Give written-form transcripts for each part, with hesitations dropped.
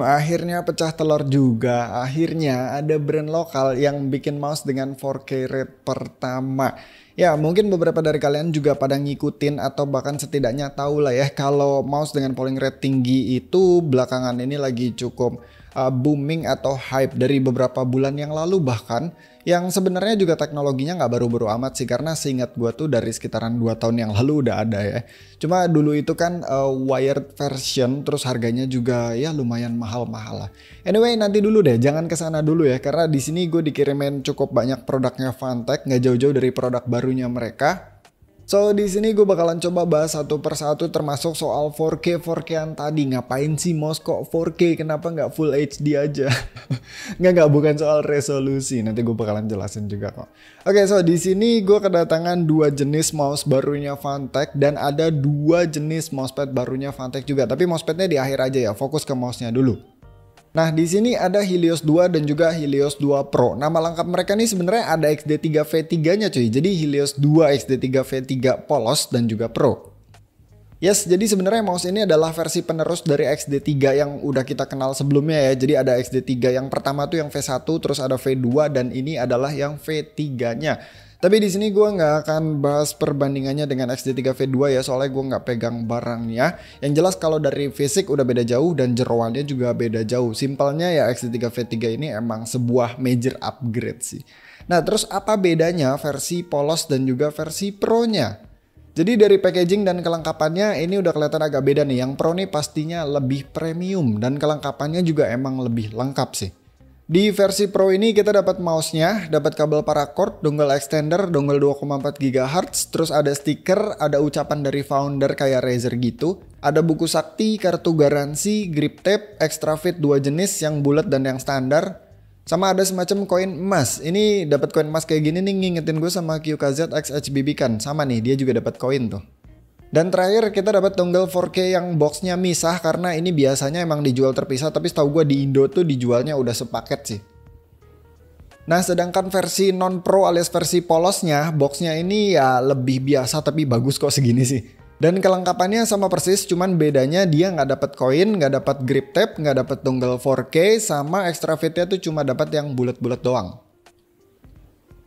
Akhirnya pecah telur juga. Akhirnya ada brand lokal yang bikin mouse dengan 4K rate pertama. Ya, mungkin beberapa dari kalian juga pada ngikutin atau bahkan setidaknya tahu lah ya kalau mouse dengan polling rate tinggi itu belakangan ini lagi cukup booming atau hype dari beberapa bulan yang lalu bahkan yang sebenarnya juga teknologinya nggak baru-baru amat sih karena seingat gua tuh dari sekitaran 2 tahun yang lalu udah ada ya. Cuma dulu itu kan wired version terus harganya juga ya lumayan mahal-mahal lah. Anyway, nanti dulu deh, jangan kesana dulu ya karena di sini gue dikirimin cukup banyak produknya Fantech, nggak jauh-jauh dari produk barunya mereka. So di sini gue bakalan coba bahas satu persatu termasuk soal 4K 4K-an tadi. Ngapain sih mouse kok 4K? Kenapa nggak Full HD aja? Nggak, bukan soal resolusi. Nanti gue bakalan jelasin juga kok. Oke, so di sini gue kedatangan dua jenis mouse barunya Fantech dan ada dua jenis mousepad barunya Fantech juga. Tapi mousepadnya di akhir aja ya, fokus ke mouse-nya dulu. Nah, di sini ada Helios 2 dan juga Helios 2 Pro. Nama lengkap mereka nih sebenarnya ada XD3 V3-nya cuy. Jadi Helios 2 XD3 V3 polos dan juga Pro. Yes, jadi sebenarnya mouse ini adalah versi penerus dari XD3 yang udah kita kenal sebelumnya ya. Jadi ada XD3 yang pertama tuh yang V1, terus ada V2 dan ini adalah yang V3-nya. Tapi di sini gue nggak akan bahas perbandingannya dengan XD3 V2 ya, soalnya gue nggak pegang barangnya. Yang jelas kalau dari fisik udah beda jauh dan jeroannya juga beda jauh. Simpelnya ya XD3 V3 ini emang sebuah major upgrade sih. Nah, terus apa bedanya versi polos dan juga versi Pro-nya? Jadi dari packaging dan kelengkapannya ini udah kelihatan agak beda nih. Yang Pro nih pastinya lebih premium dan kelengkapannya juga emang lebih lengkap sih. Di versi Pro ini kita dapat mouse-nya, dapat kabel paracord, dongle extender, dongle 2,4 GHz, terus ada stiker, ada ucapan dari founder kayak Razer gitu, ada buku sakti, kartu garansi, grip tape, extra fit 2 jenis yang bulat dan yang standar, sama ada semacam koin emas. Ini dapat koin emas kayak gini nih ngingetin gue sama QKZ X HBB kan, sama nih dia juga dapat koin tuh. Dan terakhir kita dapat dongle 4K yang boxnya misah karena ini biasanya emang dijual terpisah tapi setahu gue di Indo tuh dijualnya udah sepaket sih. Nah sedangkan versi non pro alias versi polosnya boxnya ini ya lebih biasa tapi bagus kok segini sih. Dan kelengkapannya sama persis cuman bedanya dia nggak dapat koin, nggak dapat grip tape, nggak dapat dongle 4K sama extra fitnya tuh cuma dapat yang bulat-bulat doang.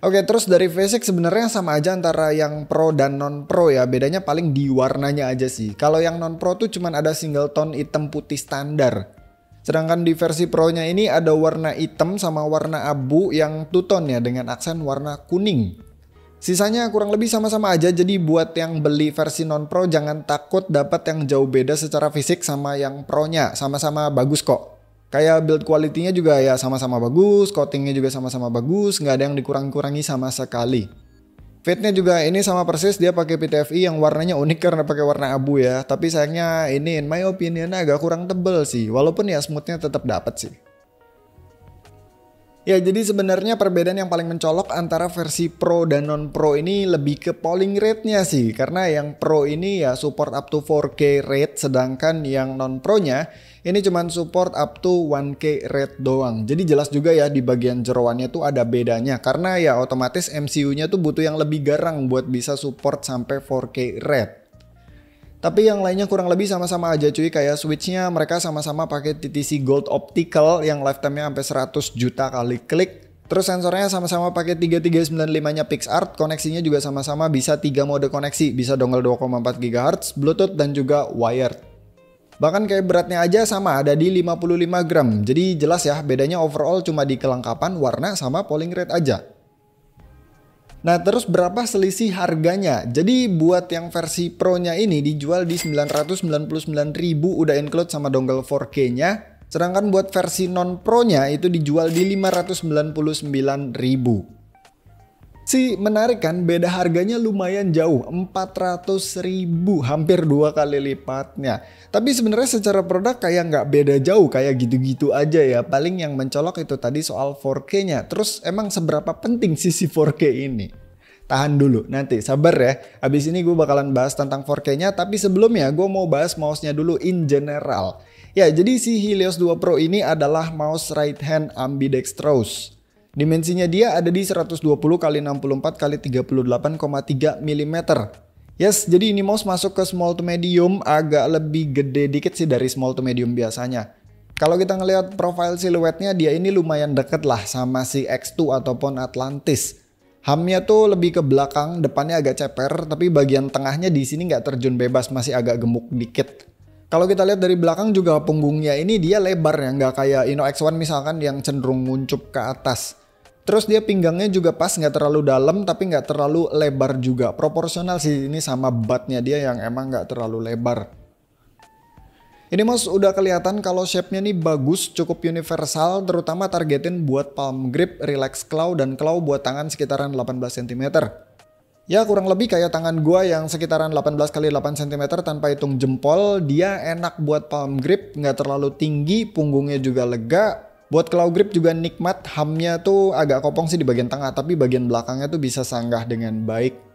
Oke, terus dari basic sebenarnya sama aja antara yang pro dan non pro ya. Bedanya paling di warnanya aja sih. Kalau yang non pro tuh cuman ada single tone hitam putih standar. Sedangkan di versi pro-nya ini ada warna hitam sama warna abu yang two tone ya dengan aksen warna kuning. Sisanya kurang lebih sama-sama aja. Jadi buat yang beli versi non pro jangan takut dapat yang jauh beda secara fisik sama yang pro-nya. Sama-sama bagus kok. Kayak build quality-nya juga ya sama-sama bagus, coatingnya juga sama-sama bagus, nggak ada yang dikurang-kurangi sama sekali. Fitnya juga ini sama persis, dia pakai PTFI yang warnanya unik karena pakai warna abu ya. Tapi sayangnya ini in my opinion agak kurang tebel sih, walaupun ya smoothnya tetap dapat sih. Ya jadi sebenarnya perbedaan yang paling mencolok antara versi Pro dan non-Pro ini lebih ke polling rate-nya sih. Karena yang Pro ini ya support up to 4K rate, sedangkan yang non-Pro-nya ini cuma support up to 1K rate doang. Jadi jelas juga ya di bagian jeroannya tuh ada bedanya. Karena ya otomatis MCU-nya tuh butuh yang lebih garang buat bisa support sampai 4K rate. Tapi yang lainnya kurang lebih sama-sama aja cuy, kayak switchnya mereka sama-sama pakai TTC Gold Optical yang lifetime-nya sampai 100 juta kali klik. Terus sensornya sama-sama pakai 3395-nya PixArt, koneksinya juga sama-sama bisa 3 mode koneksi, bisa dongle 2,4 GHz, Bluetooth dan juga wired. Bahkan kayak beratnya aja sama, ada di 55 gram. Jadi jelas ya bedanya overall cuma di kelengkapan, warna sama polling rate aja. Nah terus berapa selisih harganya? Jadi buat yang versi Pro-nya ini dijual di 999.000 udah include sama dongle 4K-nya. Sedangkan buat versi non-Pro-nya itu dijual di 599.000. Sih menarik kan, beda harganya lumayan jauh, 400.000, hampir 2 kali lipatnya. Tapi sebenarnya secara produk kayak nggak beda jauh, kayak gitu-gitu aja ya. Paling yang mencolok itu tadi soal 4K-nya. Terus emang seberapa penting sisi 4K ini? Tahan dulu, nanti sabar ya. Habis ini gue bakalan bahas tentang 4K-nya, tapi sebelumnya gue mau bahas mouse-nya dulu in general. Ya, jadi si Helios 2 Pro ini adalah mouse right hand ambidextrous. Dimensinya dia ada di 120 x 64 x 38,3 mm. Yes, jadi ini mouse masuk ke small to medium, agak lebih gede dikit sih dari small to medium biasanya. Kalau kita ngelihat profil siluetnya, dia ini lumayan deket lah sama si X2 ataupun Atlantis. Hamnya tuh lebih ke belakang, depannya agak ceper, tapi bagian tengahnya di sini nggak terjun bebas, masih agak gemuk dikit. Kalau kita lihat dari belakang juga punggungnya ini dia lebar ya, nggak kayak Ino X1 misalkan yang cenderung nguncup ke atas. Terus dia pinggangnya juga pas, nggak terlalu dalam tapi nggak terlalu lebar juga. Proporsional sih ini sama buttnya dia yang emang nggak terlalu lebar. Ini mouse udah kelihatan kalau shape-nya nih bagus, cukup universal, terutama targetin buat palm grip, relax claw, dan claw buat tangan sekitaran 18 cm. Ya kurang lebih kayak tangan gua yang sekitaran 18 x 8 cm tanpa hitung jempol. Dia enak buat palm grip, nggak terlalu tinggi, punggungnya juga lega. Buat claw grip juga nikmat, hamnya tuh agak kopong sih di bagian tengah, tapi bagian belakangnya tuh bisa sanggah dengan baik.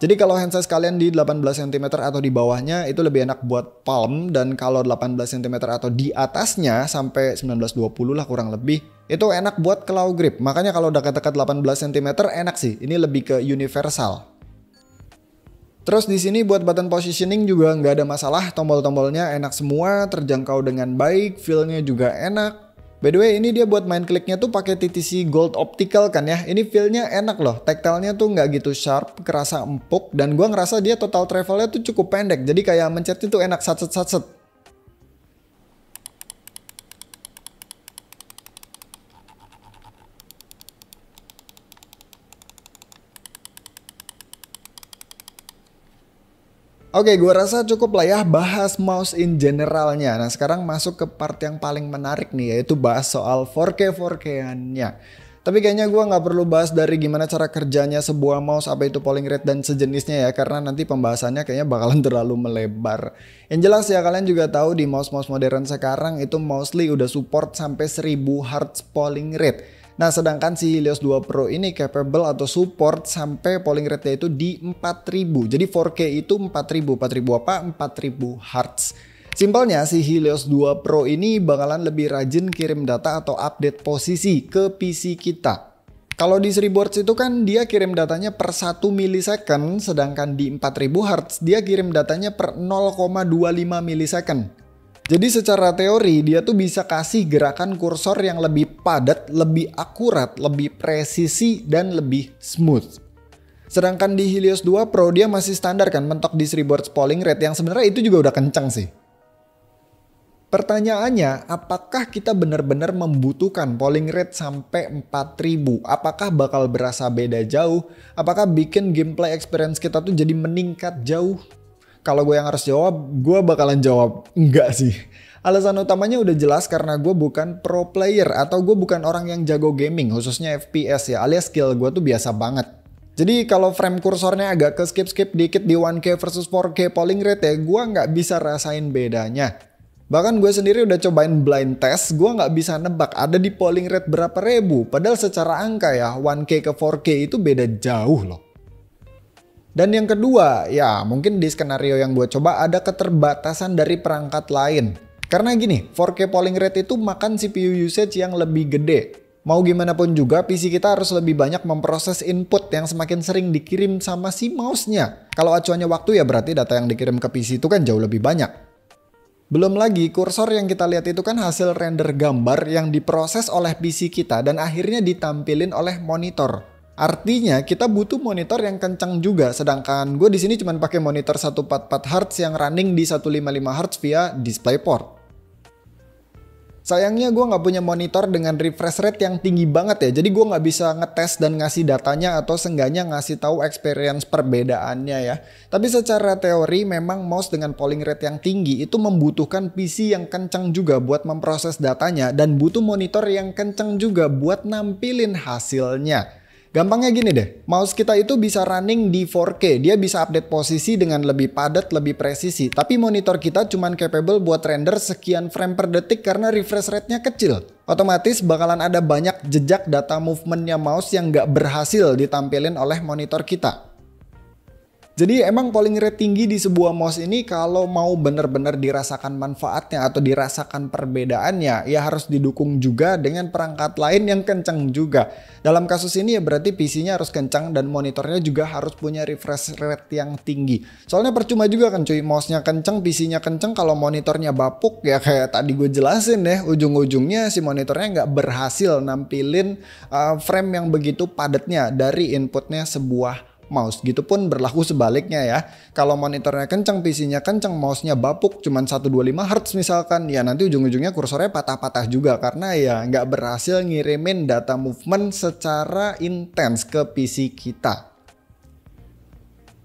Jadi kalau hand size kalian di 18 cm atau di bawahnya itu lebih enak buat palm, dan kalau 18 cm atau di atasnya sampai 19-20 lah kurang lebih, itu enak buat claw grip. Makanya kalau dekat-dekat 18 cm enak sih, ini lebih ke universal. Terus di sini buat button positioning juga nggak ada masalah, tombol-tombolnya enak semua, terjangkau dengan baik, feel-nya juga enak. By the way, ini dia buat main kliknya tuh pakai TTC Gold Optical kan ya. Ini feel-nya enak loh. Tactile-nya tuh nggak gitu sharp, kerasa empuk, dan gua ngerasa dia total travel-nya tuh cukup pendek. Jadi kayak mencetnya tuh enak satset-satset. Oke, gue rasa cukup lah ya bahas mouse in generalnya. Nah, sekarang masuk ke part yang paling menarik nih, yaitu bahas soal 4K 4K-annya. Tapi kayaknya gue nggak perlu bahas dari gimana cara kerjanya sebuah mouse, apa itu polling rate dan sejenisnya ya, karena nanti pembahasannya kayaknya bakalan terlalu melebar. Yang jelas ya, kalian juga tahu di mouse-mouse modern sekarang itu mostly udah support sampai 1000 Hz polling rate. Nah, sedangkan si Helios 2 Pro ini capable atau support sampai polling rate-nya itu di 4000. Jadi 4K itu 4000. 4000 apa? 4000 Hz. Simpelnya si Helios 2 Pro ini bakalan lebih rajin kirim data atau update posisi ke PC kita. Kalau di 1000 Hz itu kan dia kirim datanya per 1 milisecond, sedangkan di 4000 Hz dia kirim datanya per 0,25 milisecond. Jadi secara teori dia tuh bisa kasih gerakan kursor yang lebih padat, lebih akurat, lebih presisi, dan lebih smooth. Sedangkan di Helios 2 Pro dia masih standar kan mentok di 1000 Hz polling rate yang sebenarnya itu juga udah kencang sih. Pertanyaannya, apakah kita benar-benar membutuhkan polling rate sampai 4000? Apakah bakal berasa beda jauh? Apakah bikin gameplay experience kita tuh jadi meningkat jauh? Kalau gue yang harus jawab, gue bakalan jawab enggak sih. Alasan utamanya udah jelas karena gue bukan pro player atau gue bukan orang yang jago gaming, khususnya FPS ya, alias skill gue tuh biasa banget. Jadi kalau frame kursornya agak ke skip-skip dikit di 1K versus 4K polling rate ya, gue nggak bisa rasain bedanya. Bahkan gue sendiri udah cobain blind test, gue nggak bisa nebak ada di polling rate berapa ribu. Padahal secara angka ya, 1K ke 4K itu beda jauh loh. Dan yang kedua, ya mungkin di skenario yang gue coba ada keterbatasan dari perangkat lain. Karena gini, 4K polling rate itu makan CPU usage yang lebih gede. Mau gimana pun juga, PC kita harus lebih banyak memproses input yang semakin sering dikirim sama si mouse-nya. Kalau acuannya waktu ya berarti data yang dikirim ke PC itu kan jauh lebih banyak. Belum lagi kursor yang kita lihat itu kan hasil render gambar yang diproses oleh PC kita dan akhirnya ditampilin oleh monitor. Artinya kita butuh monitor yang kencang juga, sedangkan gue di sini cuma pakai monitor 144 Hz yang running di 155 Hz via DisplayPort. Sayangnya gue nggak punya monitor dengan refresh rate yang tinggi banget ya, jadi gue nggak bisa ngetes dan ngasih datanya atau seenggaknya ngasih tahu experience perbedaannya ya. Tapi secara teori memang mouse dengan polling rate yang tinggi itu membutuhkan PC yang kencang juga buat memproses datanya dan butuh monitor yang kencang juga buat nampilin hasilnya. Gampangnya gini deh, mouse kita itu bisa running di 4K, dia bisa update posisi dengan lebih padat, lebih presisi. Tapi monitor kita cuman capable buat render sekian frame per detik karena refresh rate-nya kecil. Otomatis bakalan ada banyak jejak data movement-nya mouse yang nggak berhasil ditampilin oleh monitor kita. Jadi emang polling rate tinggi di sebuah mouse ini kalau mau benar-benar dirasakan manfaatnya atau dirasakan perbedaannya, ya harus didukung juga dengan perangkat lain yang kencang juga. Dalam kasus ini ya berarti PC-nya harus kencang dan monitornya juga harus punya refresh rate yang tinggi. Soalnya percuma juga kan cuy, mouse-nya kencang, PC-nya kencang, kalau monitornya bapuk ya kayak tadi gue jelasin deh, ujung-ujungnya si monitornya nggak berhasil nampilin frame yang begitu padatnya dari inputnya sebuah mouse. Gitu pun berlaku sebaliknya ya. Kalau monitornya kencang, PC-nya kencang, mouse-nya bapuk cuman 125 Hz misalkan, ya nanti ujung-ujungnya kursornya patah-patah juga karena ya nggak berhasil ngirimin data movement secara intens ke PC kita.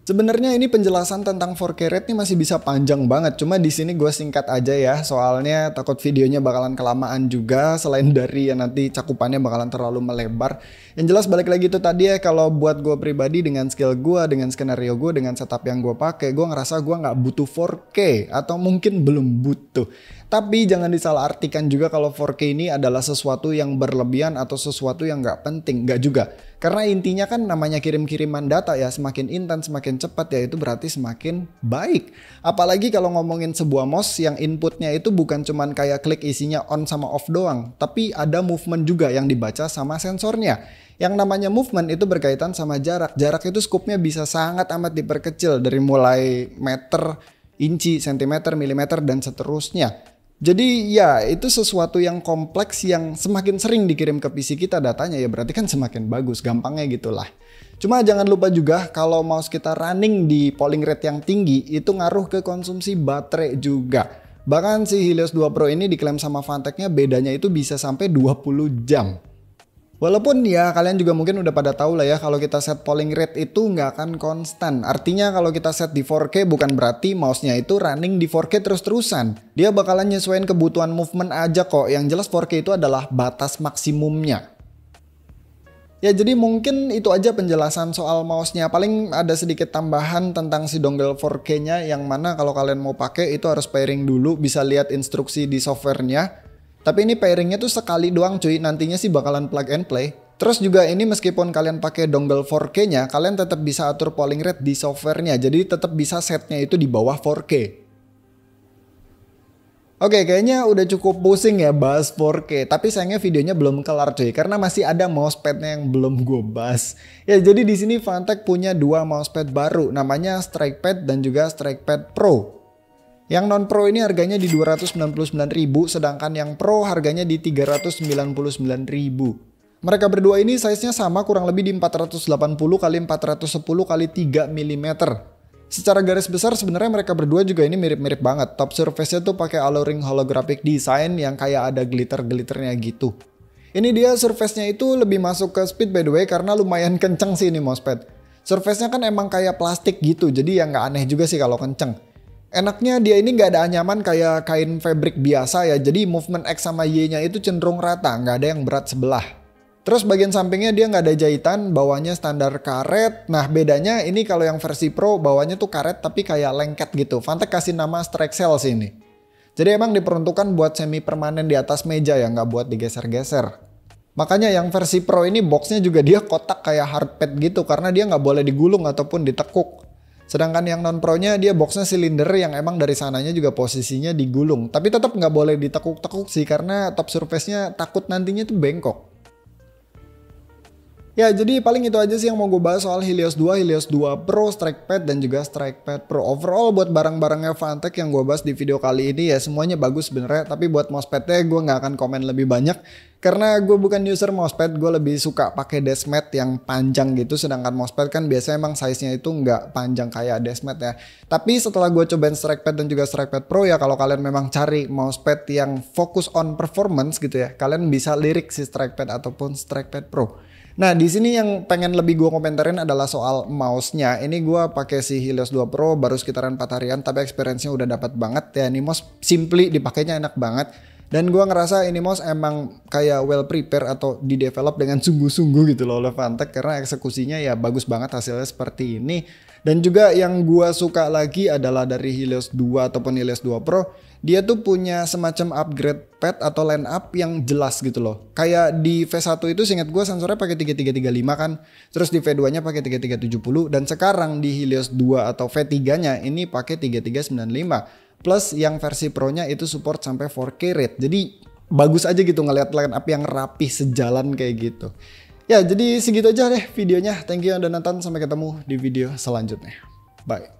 Sebenarnya ini penjelasan tentang 4K rate ini masih bisa panjang banget, cuma di sini gue singkat aja ya, soalnya takut videonya bakalan kelamaan juga, selain dari ya nanti cakupannya bakalan terlalu melebar. Yang jelas balik lagi itu tadi ya, kalau buat gue pribadi dengan skill gue, dengan skenario gue, dengan setup yang gue pakai, gue ngerasa gue nggak butuh 4K atau mungkin belum butuh. Tapi jangan disalahartikan juga kalau 4K ini adalah sesuatu yang berlebihan atau sesuatu yang nggak penting, nggak juga. Karena intinya kan namanya kirim-kiriman data ya, semakin intens, semakin cepat ya itu berarti semakin baik. Apalagi kalau ngomongin sebuah mouse yang inputnya itu bukan cuman kayak klik isinya on sama off doang, tapi ada movement juga yang dibaca sama sensornya. Yang namanya movement itu berkaitan sama jarak. Jarak itu skupnya bisa sangat amat diperkecil dari mulai meter, inci, sentimeter, milimeter, dan seterusnya. Jadi ya itu sesuatu yang kompleks yang semakin sering dikirim ke PC kita datanya ya berarti kan semakin bagus, gampangnya gitulah. Cuma jangan lupa juga kalau mouse kita running di polling rate yang tinggi itu ngaruh ke konsumsi baterai juga. Bahkan si Helios 2 Pro ini diklaim sama Fantech-nya bedanya itu bisa sampai 20 jam. Walaupun ya kalian juga mungkin udah pada tahu lah ya kalau kita set polling rate itu nggak akan konstan. Artinya kalau kita set di 4K bukan berarti mouse-nya itu running di 4K terus-terusan. Dia bakalan nyesuaiin kebutuhan movement aja kok. Yang jelas 4K itu adalah batas maksimumnya. Ya jadi mungkin itu aja penjelasan soal mouse-nya. Paling ada sedikit tambahan tentang si dongle 4K-nya yang mana kalau kalian mau pakai itu harus pairing dulu, bisa lihat instruksi di software-nya. Tapi ini pairingnya tuh sekali doang cuy, nantinya sih bakalan plug and play. Terus juga ini meskipun kalian pakai dongle 4K-nya, kalian tetap bisa atur polling rate di software-nya. Jadi tetap bisa setnya itu di bawah 4K. Oke, kayaknya udah cukup pusing ya bahas 4K. Tapi sayangnya videonya belum kelar cuy, karena masih ada mousepad-nya yang belum gue bahas. Ya jadi di sini Fantech punya dua mousepad baru, namanya StrikePad dan juga StrikePad Pro. Yang non Pro ini harganya di 299.000, sedangkan yang Pro harganya di 399.000. Mereka berdua ini size-nya sama kurang lebih di 480 x 410 x 3 mm. Secara garis besar sebenarnya mereka berdua juga ini mirip-mirip banget. Top surface-nya tuh pakai alluring holographic design yang kayak ada glitter-glitternya gitu. Ini dia surface-nya itu lebih masuk ke speed by the way karena lumayan kenceng sih ini mousepad. Surface-nya kan emang kayak plastik gitu, jadi ya nggak aneh juga sih kalau kenceng. Enaknya dia ini nggak ada anyaman kayak kain fabric biasa ya, jadi movement X sama Y-nya itu cenderung rata, nggak ada yang berat sebelah. Terus bagian sampingnya dia nggak ada jahitan, bawahnya standar karet. Nah bedanya ini kalau yang versi Pro bawahnya tuh karet tapi kayak lengket gitu. Fantech kasih nama Strike Cells ini. Jadi emang diperuntukkan buat semi permanen di atas meja ya, nggak buat digeser-geser. Makanya yang versi Pro ini boxnya juga dia kotak kayak hardpad gitu karena dia nggak boleh digulung ataupun ditekuk. Sedangkan yang non Pro-nya dia boxnya silinder yang emang dari sananya juga posisinya digulung. Tapi tetap nggak boleh ditekuk-tekuk sih karena top surface-nya takut nantinya tuh bengkok. Ya jadi paling itu aja sih yang mau gue bahas soal Helios 2, Helios 2 Pro, StrikePad dan juga StrikePad Pro. Overall buat barang-barangnya Fantech yang gue bahas di video kali ini ya semuanya bagus sebenarnya. Tapi buat mousepadnya gue nggak akan komen lebih banyak. Karena gue bukan user mousepad, gue lebih suka pakai deskmat yang panjang gitu. Sedangkan mousepad kan biasanya emang size-nya itu nggak panjang kayak deskmat ya. Tapi setelah gue cobain StrikePad dan juga StrikePad Pro ya kalau kalian memang cari mousepad yang fokus on performance gitu ya. Kalian bisa lirik si StrikePad ataupun StrikePad Pro. Nah di sini yang pengen lebih gue komentarin adalah soal mouse-nya. Ini gue pakai si Helios 2 Pro baru sekitaran 4 harian tapi experience-nya udah dapat banget ya. Ini mouse simply dipakainya enak banget. Dan gua ngerasa ini mouse emang kayak well prepare atau di develop dengan sungguh-sungguh gitu loh oleh Fantech, karena eksekusinya ya bagus banget hasilnya seperti ini. Dan juga yang gua suka lagi adalah dari Helios 2 ataupun Helios 2 Pro, dia tuh punya semacam upgrade pad atau line up yang jelas gitu loh. Kayak di V1 itu seingat gua sensornya pakai 3335 kan, terus di V2-nya pakai 3370, dan sekarang di Helios 2 atau V3-nya ini pakai 3395. Plus yang versi Pro-nya itu support sampai 4K rate. Jadi bagus aja gitu ngeliat line up yang rapih sejalan kayak gitu. Ya jadi segitu aja deh videonya. Thank you yang udah nonton. Sampai ketemu di video selanjutnya. Bye.